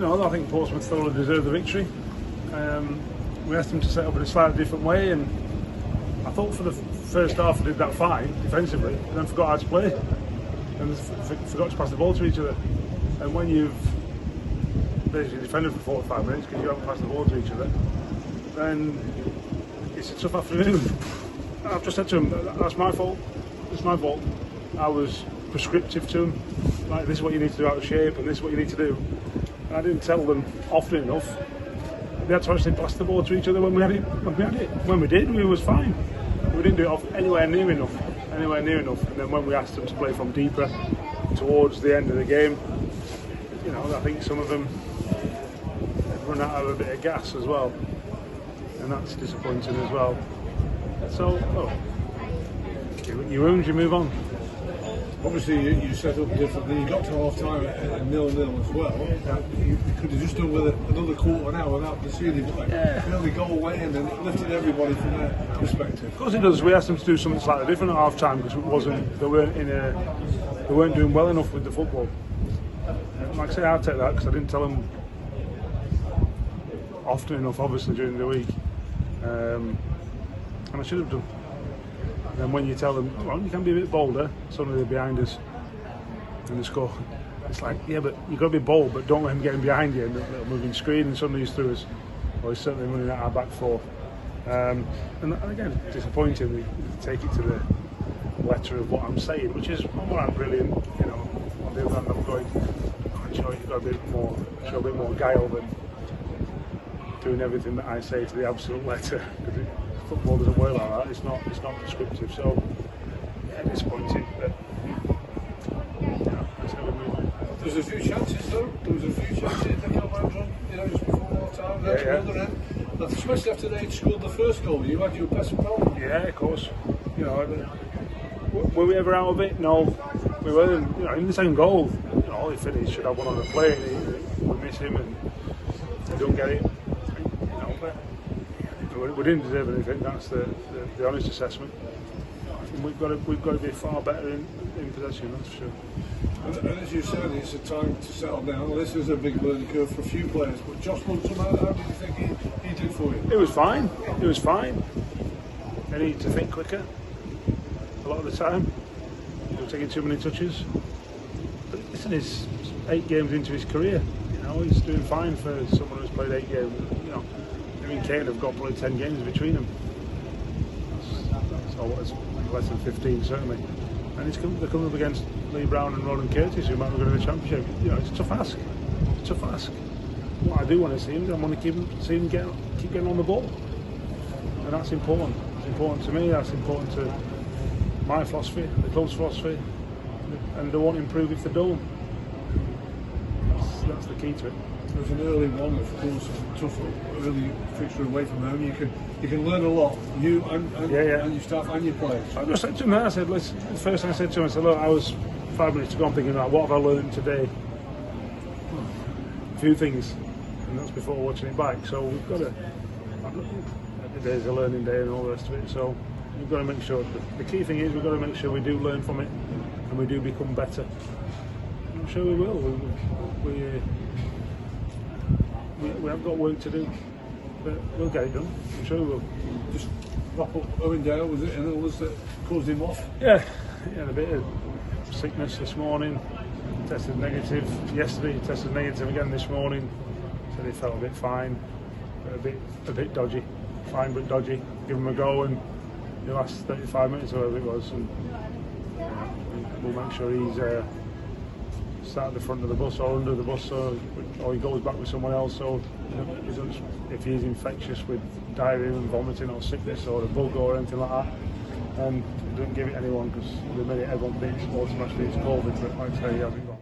No, I think Portsmouth thoroughly deserved the victory. We asked them to set up in a slightly different way, and I thought for the first half they did that fine defensively, and then forgot how to play, and forgot to pass the ball to each other. And when you've basically defended for 45 minutes because you haven't passed the ball to each other, then it's a tough afternoon. I've just said to them, that's my fault. It's my fault. I was prescriptive to them. Like, this is what you need to do out of shape, and this is what you need to do. And I didn't tell them often enough. They had to actually pass the ball to each other when we had it. When we did, we was fine. We didn't do it anywhere near enough. And then when we asked them to play from deeper towards the end of the game, I think some of them run out of a bit of gas as well, and that's disappointing as well. So, you wound, you move on. Obviously, you set up differently. You got to half time at 0-0 as well. You could have just done with another quarter an hour without the ceiling. The only goal went in and it lifted everybody from their perspective. Of course it does. We asked them to do something slightly different at half time because they weren't doing well enough with the football. Like I say, I'll take that because I didn't tell them often enough, obviously, during the week, and I should have done. And when you tell them, well, you can be a bit bolder, suddenly they're behind us and they score. It's like, yeah, but you've got to be bold, but don't let him get in behind you and they'll moving screen and suddenly he's through us. Or he's certainly running at our back four. And again, disappointing. They take it to the letter of what I'm saying, which is on one hand brilliant. On the other hand, I'm going, sure you've got to show a bit more guile than doing everything that I say to the absolute letter. Because football doesn't work like that. It's not prescriptive. So disappointing. But that's how we move on. There was a few chances though. There was a few chances that came out just before half time. Especially after they scored the first goal, you had your best problem. Yeah, of course. Were we ever out of it? No, we weren't. In the second goal, he finished. Should have one on the play. We miss him and we don't get it. But we didn't deserve anything. That's the honest assessment. And we've got to be far better in possession. That's for sure. And as you said, it's a time to settle down. Well, this is a big learning curve for a few players. But Josh Munson, how did you think he did for you? It was fine. They need to think quicker. A lot of the time, he was taking too many touches. But listen, he's 8 games into his career. He's doing fine for someone who's played 8 games. Him and Kane have got probably 10 games between them. That's less than 15 certainly. And they're coming up against Lee Brown and Roland Curtis, who might be going to the Championship. It's a tough ask. What I do want to see him, I want to see him keep getting on the ball, and that's important. It's important to me. That's important to my philosophy, the club's philosophy, and they won't improve if they don't. That's the key to it. There's an early one, of course, tough early fixture away from home. You can learn a lot, you and your staff and your players. I just said to him that, the first thing I said to him, I said, look, I was 5 minutes to go, I'm thinking about what have I learned today? A few things, and that's before watching it back. So we've got to, every day's a learning day and all the rest of it. So we've got to make sure, the key thing is we've got to make sure we do learn from it and we do become better. I'm sure we will. We have got work to do, but we'll get it done. I'm sure we will. Just wrap up Owendale, was it an illness that caused him off? Yeah, he had a bit of sickness this morning, tested negative. Yesterday he tested negative again this morning, said he felt a bit fine, but a bit dodgy. Fine but dodgy. Give him a go and the last 35 minutes or whatever it was, and we'll make sure he's sat at the front of the bus or under the bus, or he goes back with someone else. So if he's infectious with diarrhea and vomiting or sickness or a bug or anything like that, and don't give it anyone, because the minute everyone thinks automatically it's COVID, but like I say, he hasn't got